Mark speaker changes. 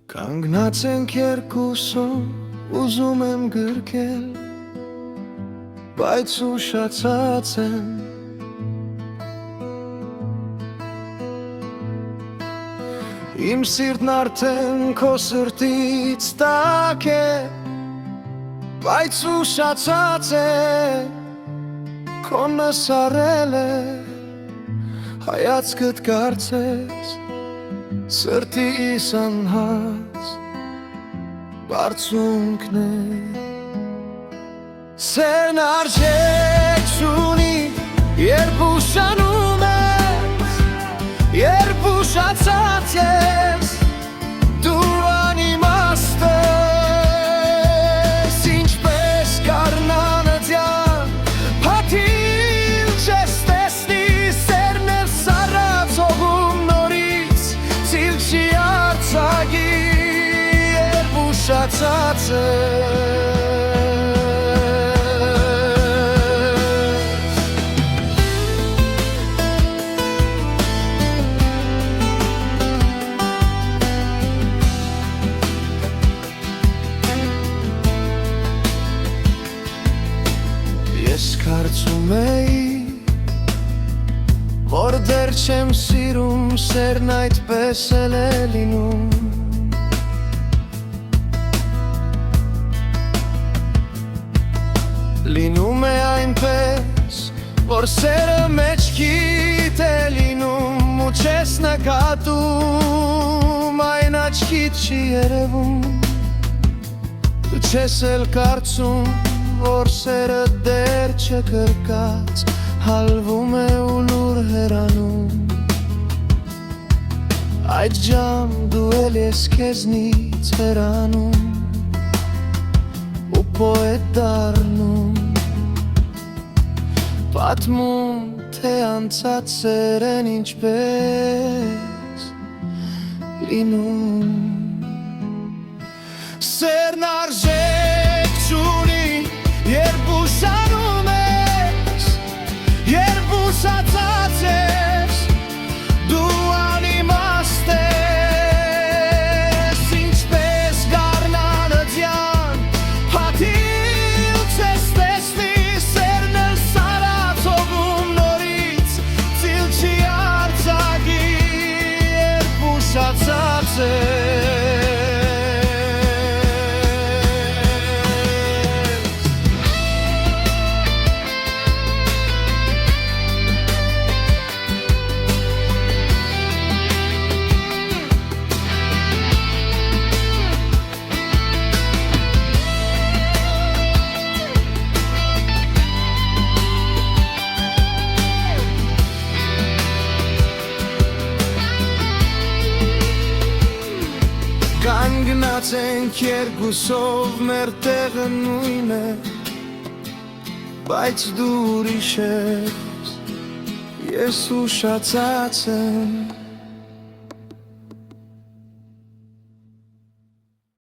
Speaker 1: Կանգնած ենք երկուսում, ուզում եմ գրկել, բայց ուշացած եմ։ Իմ սիրտն արդեն քո սրտից տաք է, բայց ուշացած է, քոնը սարել է, հայացքդ կարծես սրտիս անհաց բարձունքն է։ Սերն արժեք չունի, երբ ուշանում ես, երբ ուշացած ես, դու անիմաստ ես, ինչպես գարնանձյան փաթիլ չես տեսնի, սերն էլ սառած հողում նորից ծիլ չի արձակի, երբ ուշացած ես։ Ես կարծում էի, որ դեռ չեմ սիրում, սերն այդպես էլ է լինում։ Լինում է այնպես, որ սերը մեջքիդ է լինում, ու չես նկատում, այն աչքիդ չի երևում, դու չես էլ կարծում, որ սերը դեռ չկրկած, հալվում է ու լուր հեռանում։ Այդ ժամ դու էլ ես քեզնից հեռանում ու պոետ դառնում, պատմում, թե անցած սերն ինչպես լինում։ Սերն արժեք չունի, երբ ուշանում ես, երբ ուշացած ես, դու անիմաստ ես, ինչպես գարնանձյան փաթիլ չես տեսնի, սերն էլ սառած հողում նորից ծիլ չի արձակի, երբ ուշացած ես։ Կանգնած ենք երկուսով, մեր տեղը նույն է, բայց դու ուրիշ ես, ես ուշացած եմ։